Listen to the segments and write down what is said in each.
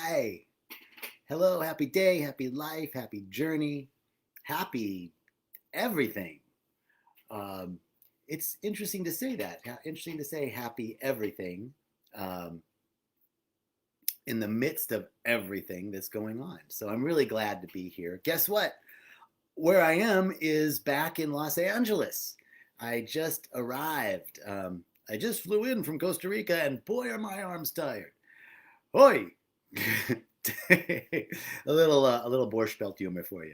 Hi. Hello, happy day, happy life, happy journey, happy everything. Um, it's interesting to say that. Interesting to say happy everything um, in the midst of everything that's going on. So I'm really glad to be here. Guess what? Where I am is back in Los Angeles. I just arrived. I just flew in from Costa Rica, and boy, are my arms tired. Hoi! a little Borscht Belt humor for you.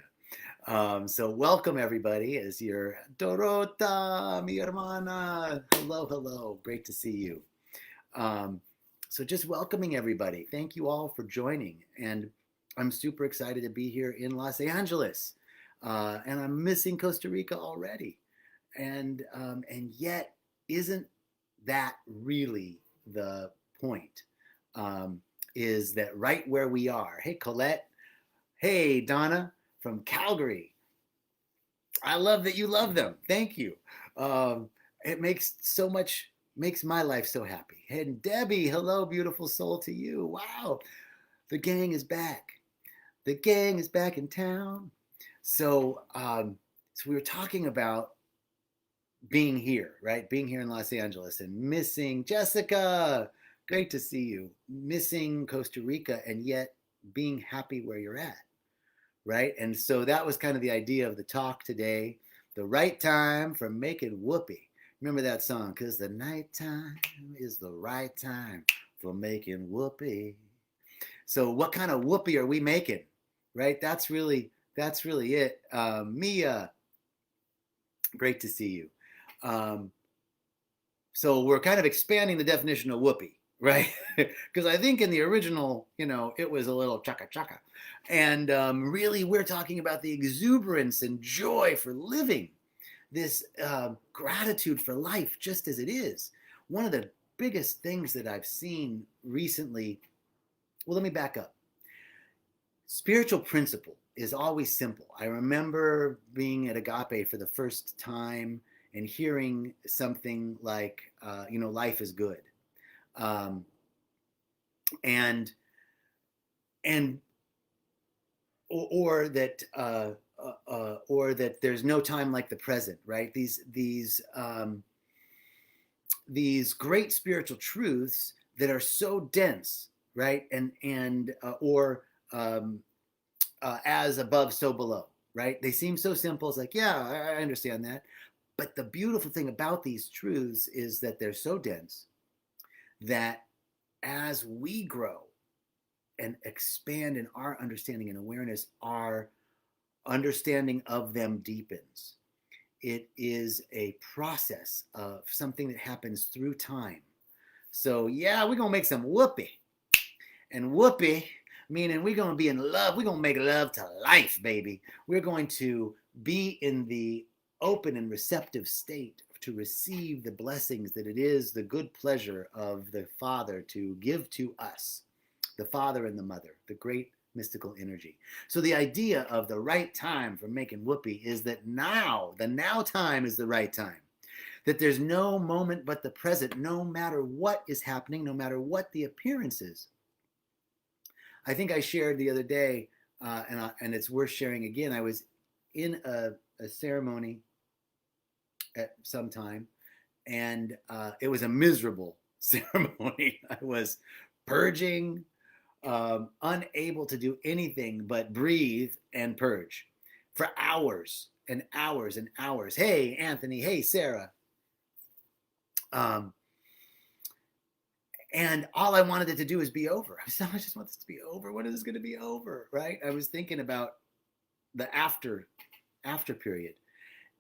So welcome everybody as your Dorota, mi hermana. Hello, hello. Great to see you. Um, so just welcoming everybody. Thank you all for joining. And I'm super excited to be here in Los Angeles. And I'm missing Costa Rica already. And yet, isn't that really the point? Um, is that right where we are? Hey, Colette. Hey, Donna from Calgary. I love that you love them. Thank you. It makes my life so happy. And Debbie, hello, beautiful soul to you. Wow, the gang is back. The gang is back in town. So we were talking about being here, right? Being here in Los Angeles and missing Jessica. Great to see you. Missing Costa Rica and yet being happy where you're at, right? And so that was kind of the idea of the talk today. The right time for making whoopee. Remember that song? Because the nighttime is the right time for making whoopee. So what kind of whoopee are we making, right? That's really it. Mia, great to see you. Um, so we're kind of expanding the definition of whoopee, right? Because I think in the original, it was a little chaka chaka. And really, we're talking about the exuberance and joy for living, this gratitude for life just as it is. One of the biggest things that I've seen recently, well, let me back up. Spiritual principle is always simple. I remember being at Agape for the first time and hearing something like, life is good. Um, and and or that there's no time like the present, right? These great spiritual truths that are so dense, right? And or as above, so below, right? They seem so simple. It's like, yeah, I understand that. But the beautiful thing about these truths is that they're so dense that as we grow and expand in our understanding and awareness, our understanding of them deepens. It is a process of something that happens through time. So, yeah, we're going to make some whoopee. And whoopee, meaning we're going to be in love. We're going to make love to life, baby. We're going to be in the open and receptive state to receive the blessings that it is the good pleasure of the Father to give to us, the Father and the Mother, the great mystical energy. So the idea of the right time for making whoopee is that now, the now time is the right time. That there's no moment but the present, no matter what is happening, no matter what the appearance is. I think I shared the other day, and it's worth sharing again. I was in a ceremony at some time, and it was a miserable ceremony. I was purging, unable to do anything but breathe and purge for hours and hours and hours. Hey, Anthony. Hey, Sarah. Um, and all I wanted it to do is be over. I just want this to be over. When is this going to be over? Right? I was thinking about the after period.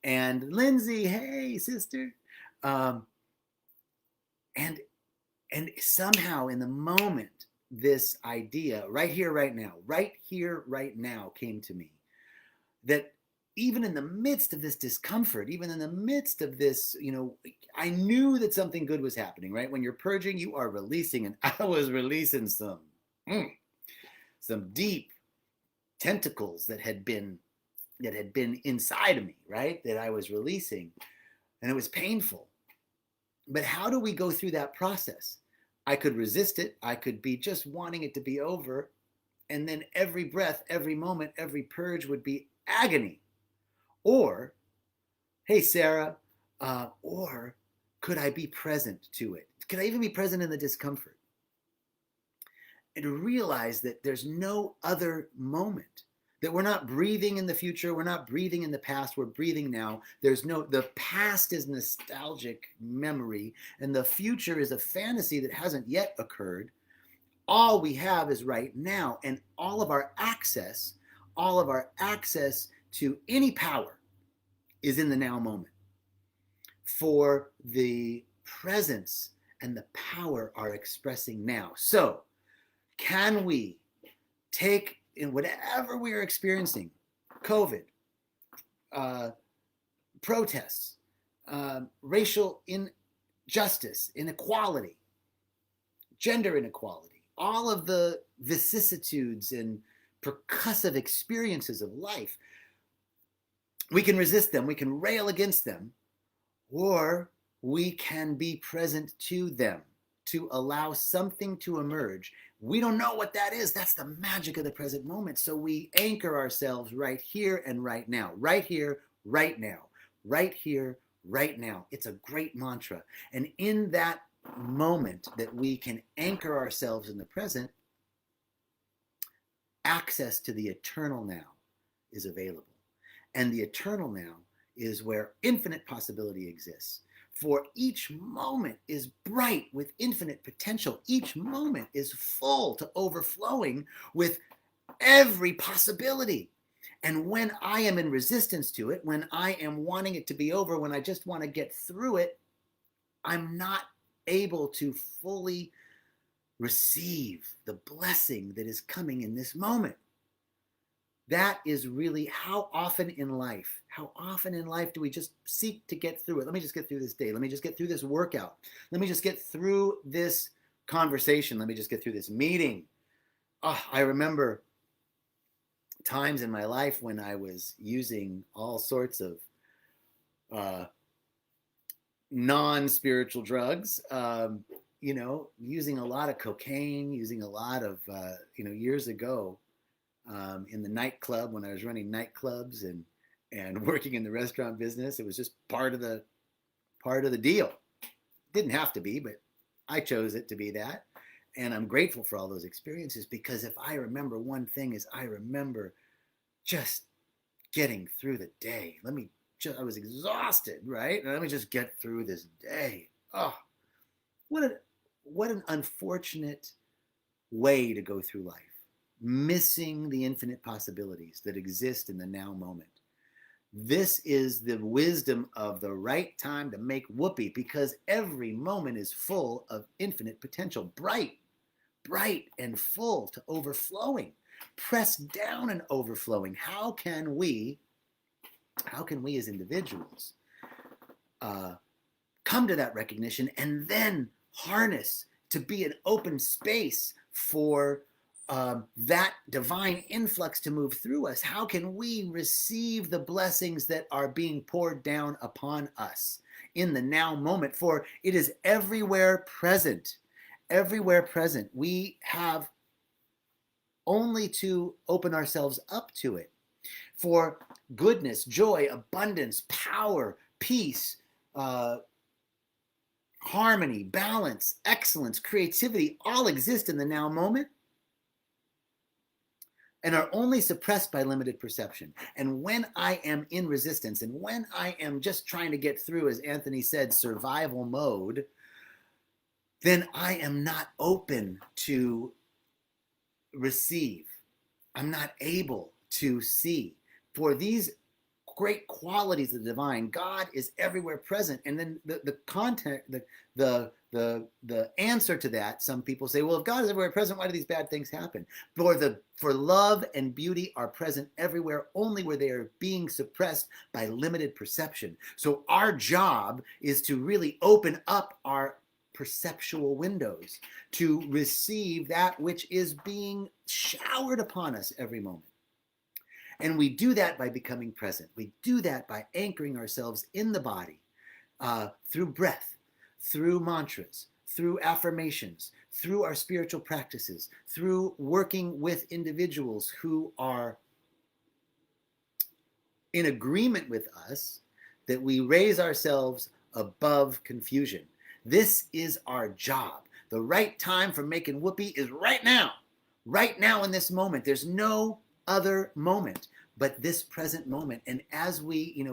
And Lindsay, hey, sister. Um, and somehow in the moment, this idea right here, right now came to me that even in the midst of this discomfort, even in the midst of this, I knew that something good was happening, right? When you're purging, you are releasing, and I was releasing some deep tentacles that had been inside of me, right? That I was releasing, and it was painful. But how do we go through that process? I could resist it. I could be just wanting it to be over, and then every breath, every moment, every purge would be agony. Or, hey, Sarah, or could I be present to it? Could I even be present in the discomfort? And to realize that there's no other moment, that we're not breathing in the future, we're not breathing in the past, we're breathing now. The past is nostalgic memory, and the future is a fantasy that hasn't yet occurred. All we have is right now, and all of our access to any power is in the now moment. For the presence and the power are expressing now. So, can we take in whatever we are experiencing, COVID, protests, racial injustice, inequality, gender inequality, all of the vicissitudes and percussive experiences of life, we can resist them, we can rail against them, or we can be present to them, to allow something to emerge. We don't know what that is. That's the magic of the present moment. So we anchor ourselves right here and right now. Right here, right now. Right here, right now. It's a great mantra. And in that moment that we can anchor ourselves in the present, access to the eternal now is available. And the eternal now is where infinite possibility exists. For each moment is bright with infinite potential. Each moment is full to overflowing with every possibility. And when I am in resistance to it, when I am wanting it to be over, when I just want to get through it, I'm not able to fully receive the blessing that is coming in this moment. That is really how often in life do we just seek to get through it? Let me just get through this day. Let me just get through this workout. Let me just get through this conversation. Let me just get through this meeting. I remember times in my life when I was using all sorts of non-spiritual drugs, using a lot of cocaine, using a lot of, years ago, in the nightclub when I was running nightclubs and working in the restaurant business. It was just part of the deal. Didn't have to be, but I chose it to be that. And I'm grateful for all those experiences, because if I remember one thing is I remember just getting through the day. I was exhausted, right? And let me just get through this day. Oh, what an unfortunate way to go through life. Missing the infinite possibilities that exist in the now moment. This is the wisdom of the right time to make Whoopi, because every moment is full of infinite potential, bright and full to overflowing, pressed down and overflowing. How can we as individuals come to that recognition and then harness to be an open space for that divine influx to move through us? How can we receive the blessings that are being poured down upon us in the now moment? For it is everywhere present. Everywhere present. We have only to open ourselves up to it. For goodness, joy, abundance, power, peace, harmony, balance, excellence, creativity all exist in the now moment, and are only suppressed by limited perception. And when I am in resistance, and when I am just trying to get through, as Anthony said, survival mode, then I am not open to receive. I'm not able to see. For these great qualities of the divine, God is everywhere present. And then the content, the answer to that, some people say, well, if God is everywhere present, why do these bad things happen? For love and beauty are present everywhere, only where they are being suppressed by limited perception. So our job is to really open up our perceptual windows to receive that which is being showered upon us every moment. And we do that by becoming present. We do that by anchoring ourselves in the body, through breath, through mantras, through affirmations, through our spiritual practices, through working with individuals who are in agreement with us, that we raise ourselves above confusion. This is our job. The right time for making Whoopi is right now in this moment. There's no other moment but this present moment. And as we,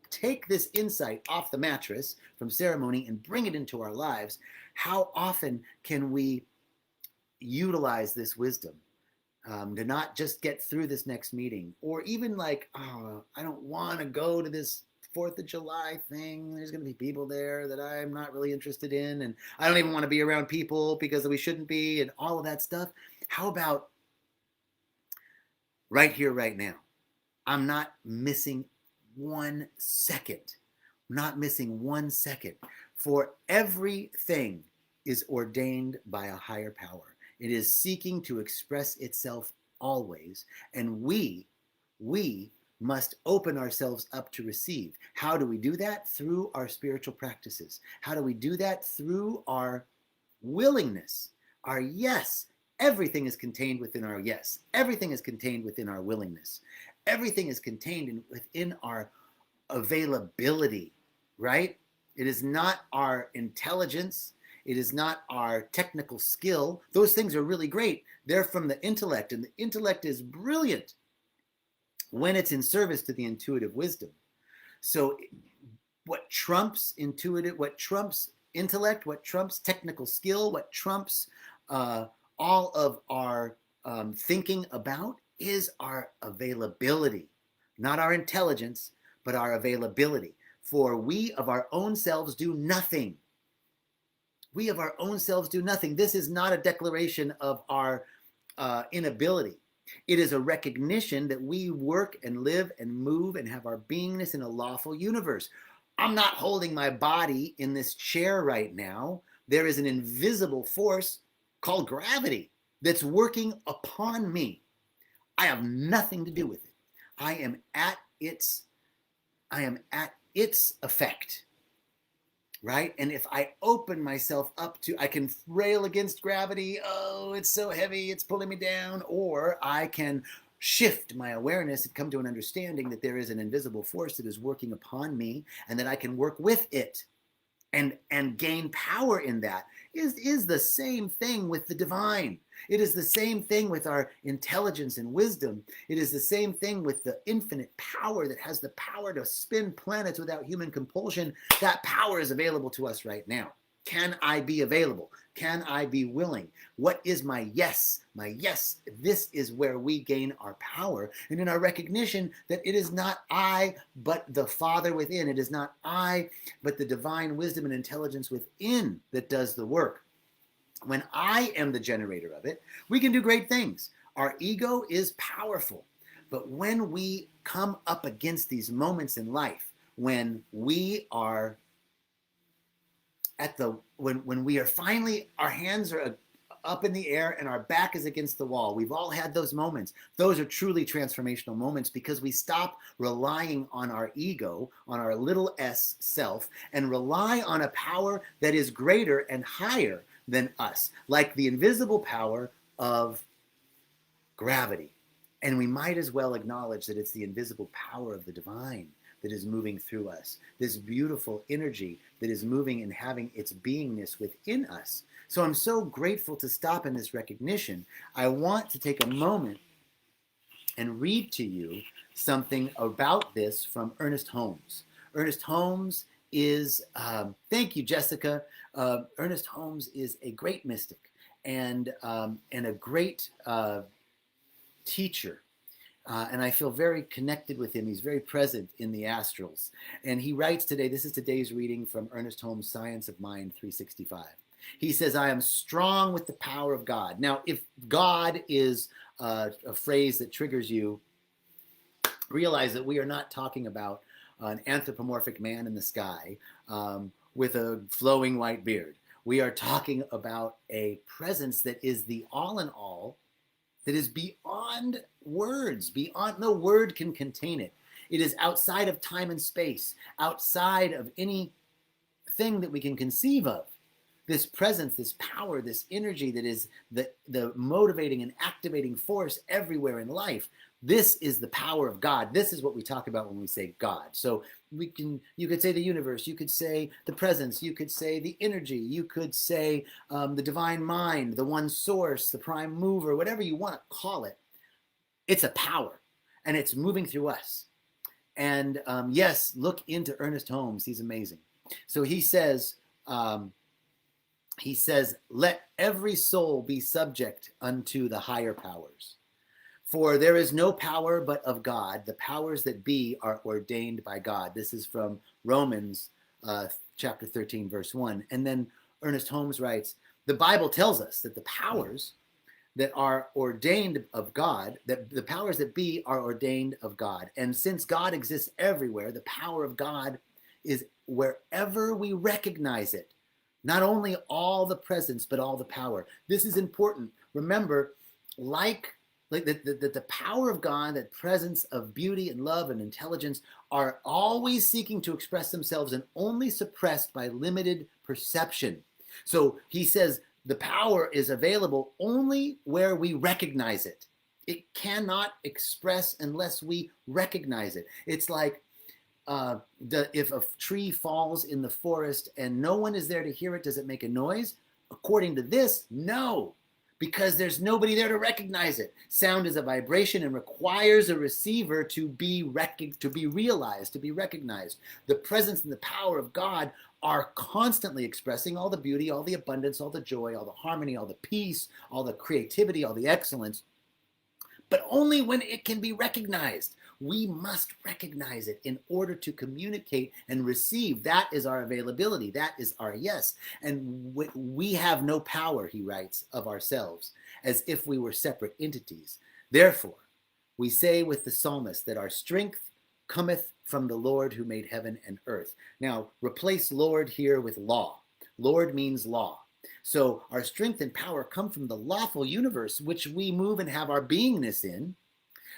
take this insight off the mattress from ceremony and bring it into our lives, how often can we utilize this wisdom to not just get through this next meeting, or even like, oh, I don't want to go to this 4th of July thing. There's going to be people there that I'm not really interested in, and I don't even want to be around people because we shouldn't be, and all of that stuff. How about right here, right now? I'm not missing 1 second. I'm not missing 1 second. For everything is ordained by a higher power. It is seeking to express itself always, and we must open ourselves up to receive. How do we do that? Through our spiritual practices. How do we do that? Through our willingness, our yes. Everything is contained within our yes. Everything is contained within our willingness. Everything is contained within our availability, right? It is not our intelligence. It is not our technical skill. Those things are really great. They're from the intellect, and the intellect is brilliant when it's in service to the intuitive wisdom. So what trumps intellect, what trumps technical skill, what trumps all of our thinking about is our availability, not our intelligence, but our availability. For we of our own selves do nothing. We of our own selves do nothing. This is not a declaration of our inability. It is a recognition that we work and live and move and have our beingness in a lawful universe. I'm not holding my body in this chair right now. There is an invisible force called gravity that's working upon me. I have nothing to do with it. I am at its effect, right? And if I open myself up to, I can rail against gravity. Oh, it's so heavy, it's pulling me down. Or I can shift my awareness and come to an understanding that there is an invisible force that is working upon me, and that I can work with it and gain power in that. Is the same thing with the divine. It is the same thing with our intelligence and wisdom. It is the same thing with the infinite power that has the power to spin planets without human compulsion. That power is available to us right now. Can I be available? Can I be willing? What is my yes? My yes, this is where we gain our power. And in our recognition that it is not I, but the Father within. It is not I, but the divine wisdom and intelligence within that does the work. When I am the generator of it, we can do great things. Our ego is powerful. But when we come up against these moments in life, when we are when we are finally, our hands are up in the air and our back is against the wall. We've all had those moments. Those are truly transformational moments, because we stop relying on our ego, on our little s self, and rely on a power that is greater and higher than us, like the invisible power of gravity. And we might as well acknowledge that it's the invisible power of the divine that is moving through us, this beautiful energy that is moving and having its beingness within us. So I'm so grateful to stop in this recognition. I want to take a moment and read to you something about this from Ernest Holmes. Ernest Holmes is, thank you, Jessica. Ernest Holmes is a great mystic and a great teacher. And I feel very connected with him. He's very present in the astrals. And he writes today, this is today's reading from Ernest Holmes' Science of Mind 365. He says, I am strong with the power of God. Now, if God is a phrase that triggers you, realize that we are not talking about an anthropomorphic man in the sky with a flowing white beard. We are talking about a presence that is the all in all, that is beyond words, beyond, no word can contain it. It is outside of time and space, outside of anything that we can conceive of, this presence, this power, this energy that is the motivating and activating force everywhere in life. This is the power of God. This is what we talk about when we say God. So you could say the universe, you could say the presence, you could say the energy, you could say the divine mind, the one source, the prime mover, whatever you want to call it. It's a power, and it's moving through us. And yes, look into Ernest Holmes. He's amazing. So he says, let every soul be subject unto the higher powers. For there is no power but of God. The powers that be are ordained by God. This is from Romans chapter 13, verse 1. And then Ernest Holmes writes, the Bible tells us that the powers that are ordained of God, that the powers that be are ordained of God. And since God exists everywhere, the power of God is wherever we recognize it. Not only all the presence, but all the power. This is important. Remember, like the power of God, that presence of beauty and love and intelligence are always seeking to express themselves and only suppressed by limited perception. So he says the power is available only where we recognize it. It cannot express unless we recognize it. It's like if a tree falls in the forest and no one is there to hear it, does it make a noise? According to this, no. Because there's nobody there to recognize it. Sound is a vibration and requires a receiver to be realized, to be recognized. The presence and the power of God are constantly expressing all the beauty, all the abundance, all the joy, all the harmony, all the peace, all the creativity, all the excellence, but only when it can be recognized. We must recognize it in order to communicate and receive. That is our availability. That is our yes. And we have no power, he writes, of ourselves, as if we were separate entities. Therefore, we say with the psalmist that our strength cometh from the Lord who made heaven and earth. Now, replace Lord here with law. Lord means law. So our strength and power come from the lawful universe, which we move and have our beingness in.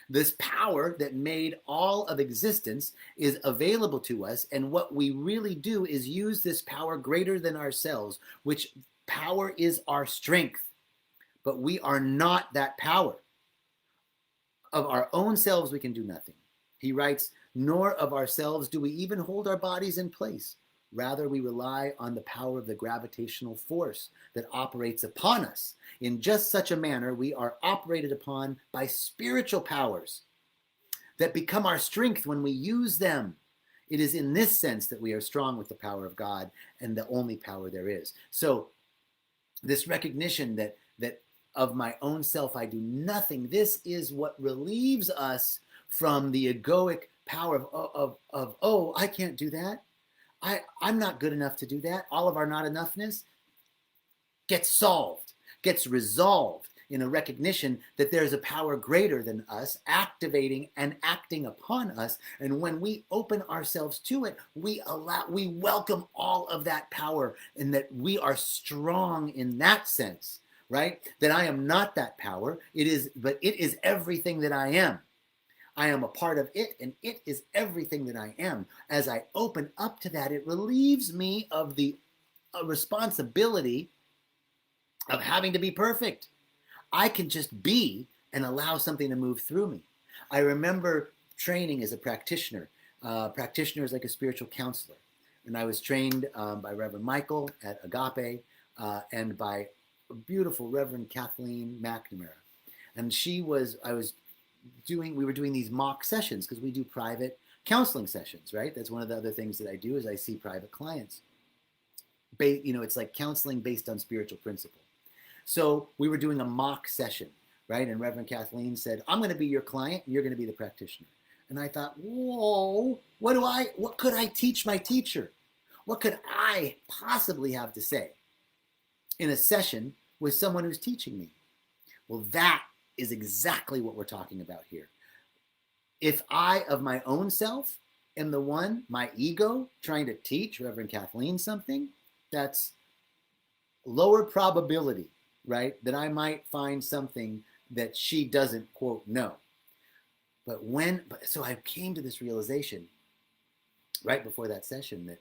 This power that made all of existence is available to us, and what we really do is use this power greater than ourselves, which power is our strength. But we are not that power. Of our own selves we can do nothing. He writes, nor of ourselves do we even hold our bodies in place. Rather, we rely on the power of the gravitational force that operates upon us. In just such a manner, we are operated upon by spiritual powers that become our strength when we use them. It is in this sense that we are strong with the power of God and the only power there is. So this recognition that of my own self I do nothing, this is what relieves us from the egoic power of oh, I can't do that. I'm not good enough to do that. All of our not enoughness gets solved, gets resolved in a recognition that there's a power greater than us activating and acting upon us. And when we open ourselves to it, we welcome all of that power, and that we are strong in that sense, right? That I am not that power. But it is everything that I am. I am a part of it, and it is everything that I am. As I open up to that, it relieves me of the responsibility of having to be perfect. I can just be and allow something to move through me. I remember training as a practitioner. Practitioner is like a spiritual counselor. And I was trained by Reverend Michael at Agape and by beautiful Reverend Kathleen McNamara. And we were doing these mock sessions because we do private counseling sessions, right? That's one of the other things that I do is I see private clients. It's like counseling based on spiritual principle. So we were doing a mock session, right? And Reverend Kathleen said, I'm going to be your client and you're going to be the practitioner. And I thought, whoa, what could I teach my teacher? What could I possibly have to say in a session with someone who's teaching me? Well, that is exactly what we're talking about here. If I, of my own self, am the one, my ego, trying to teach Reverend Kathleen something, that's lower probability, right? That I might find something that she doesn't, quote, know. So I came to this realization right before that session that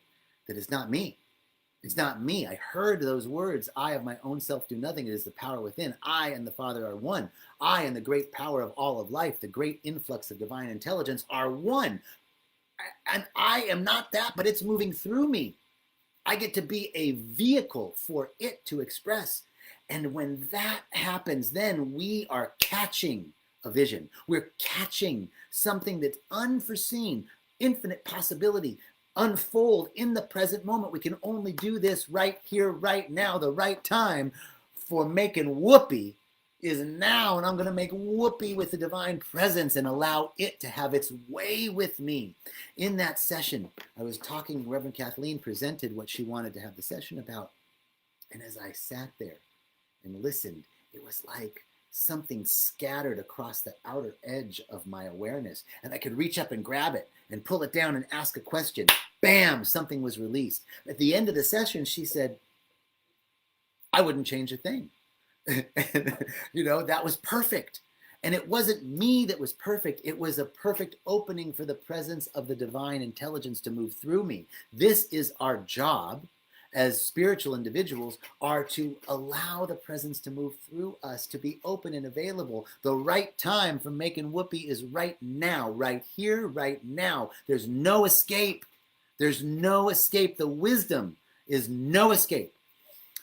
it's not me. It's not me. I heard those words. I of my own self do nothing. It is the power within. I and the Father are one. I and the great power of all of life, the great influx of divine intelligence are one. And I am not that, but it's moving through me. I get to be a vehicle for it to express. And when that happens, then we are catching a vision. We're catching something that's unforeseen, infinite possibility, unfold in the present moment. We can only do this right here, right now. The right time for making Whoopi is now, and I'm going to make Whoopi with the divine presence and allow it to have its way with me. In that session, I was talking, Reverend Kathleen presented what she wanted to have the session about. And as I sat there and listened, it was like something scattered across the outer edge of my awareness. And I could reach up and grab it and pull it down and ask a question. Bam, something was released. At the end of the session, she said, I wouldn't change a thing. And, that was perfect. And it wasn't me that was perfect. It was a perfect opening for the presence of the divine intelligence to move through me. This is our job as spiritual individuals, are to allow the presence to move through us, to be open and available. The right time for making Whoopi is right now, right here, right now. There's no escape. There's no escape. The wisdom is no escape.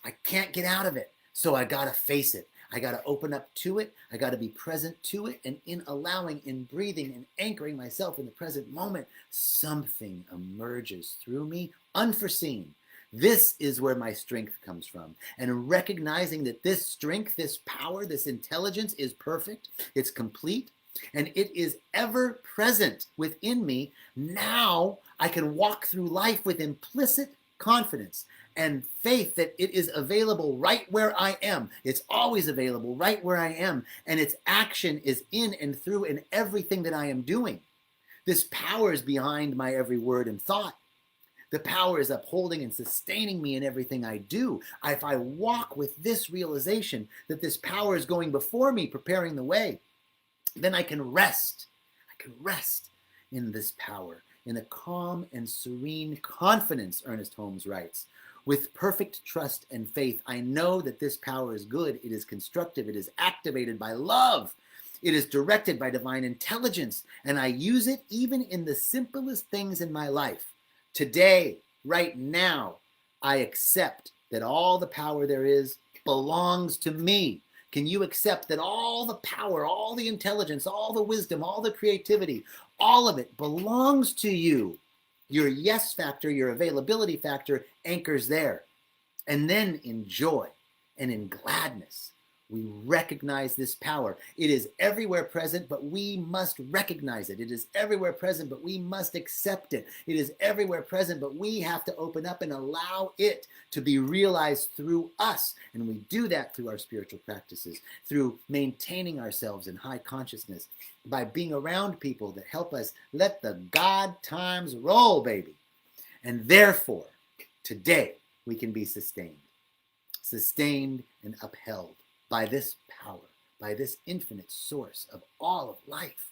I can't get out of it. So I got to face it. I got to open up to it. I got to be present to it. And in allowing, in breathing, and anchoring myself in the present moment, something emerges through me, unforeseen. This is where my strength comes from. And recognizing that this strength, this power, this intelligence is perfect, it's complete, and it is ever present within me. Now I can walk through life with implicit confidence and faith that it is available right where I am. It's always available right where I am. And its action is in and through in everything that I am doing. This power is behind my every word and thought. The power is upholding and sustaining me in everything I do. If I walk with this realization that this power is going before me, preparing the way, then I can rest. I can rest in this power, in a calm and serene confidence, Ernest Holmes writes. With perfect trust and faith, I know that this power is good, it is constructive, it is activated by love, it is directed by divine intelligence, and I use it even in the simplest things in my life. Today, right now, I accept that all the power there is belongs to me. Can you accept that all the power, all the intelligence, all the wisdom, all the creativity, all of it belongs to you? Your yes factor, your availability factor anchors there. And then in joy and in gladness, we recognize this power. It is everywhere present, but we must recognize it. It is everywhere present, but we must accept it. It is everywhere present, but we have to open up and allow it to be realized through us. And we do that through our spiritual practices, through maintaining ourselves in high consciousness, by being around people that help us let the God times roll, baby. And therefore, today, we can be sustained and upheld by this power, by this infinite source of all of life.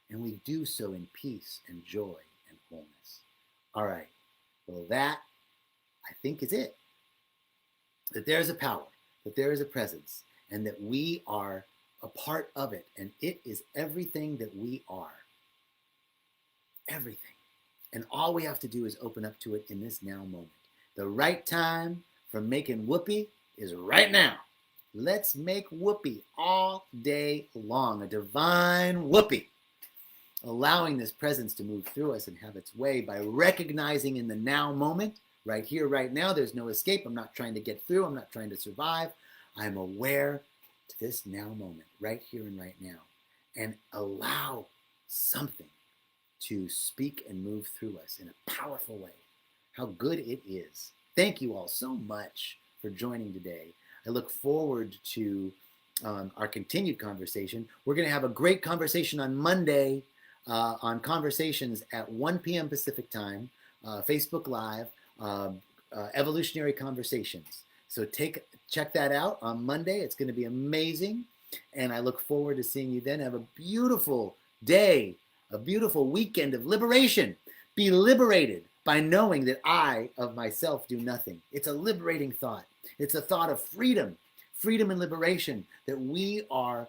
And we do so in peace and joy and wholeness. All right. Well, that, I think, is it. That there is a power, that there is a presence, and that we are a part of it. And it is everything that we are. Everything. And all we have to do is open up to it in this now moment. The right time for making Whoopi is right now. Let's make Whoopi all day long, a divine Whoopi, allowing this presence to move through us and have its way by recognizing in the now moment, right here, right now, there's no escape. I'm not trying to get through. I'm not trying to survive. I'm aware to this now moment, right here and right now, and allow something to speak and move through us in a powerful way. How good it is. Thank you all so much for joining today. I look forward to our continued conversation. We're going to have a great conversation on Monday on Conversations at 1 p.m. Pacific time, Facebook Live, Evolutionary Conversations. So check that out on Monday. It's going to be amazing. And I look forward to seeing you then. Have a beautiful day, a beautiful weekend of liberation. Be liberated by knowing that I of myself do nothing. It's a liberating thought. It's a thought of freedom, freedom and liberation, that we are,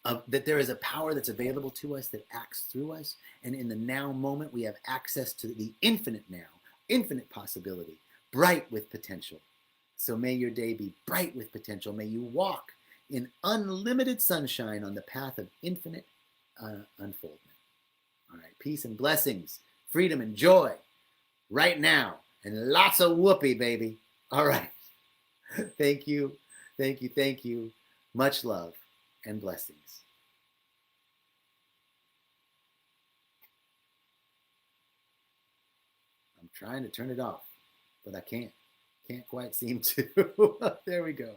that there is a power that's available to us that acts through us. And in the now moment, we have access to the infinite now, infinite possibility, bright with potential. So may your day be bright with potential. May you walk in unlimited sunshine on the path of infinite unfoldment. All right, peace and blessings, freedom and joy right now, and lots of whoopee, baby. All right. Thank you, thank you, thank you. Much love and blessings. I'm trying to turn it off, but I can't. Can't quite seem to. There we go.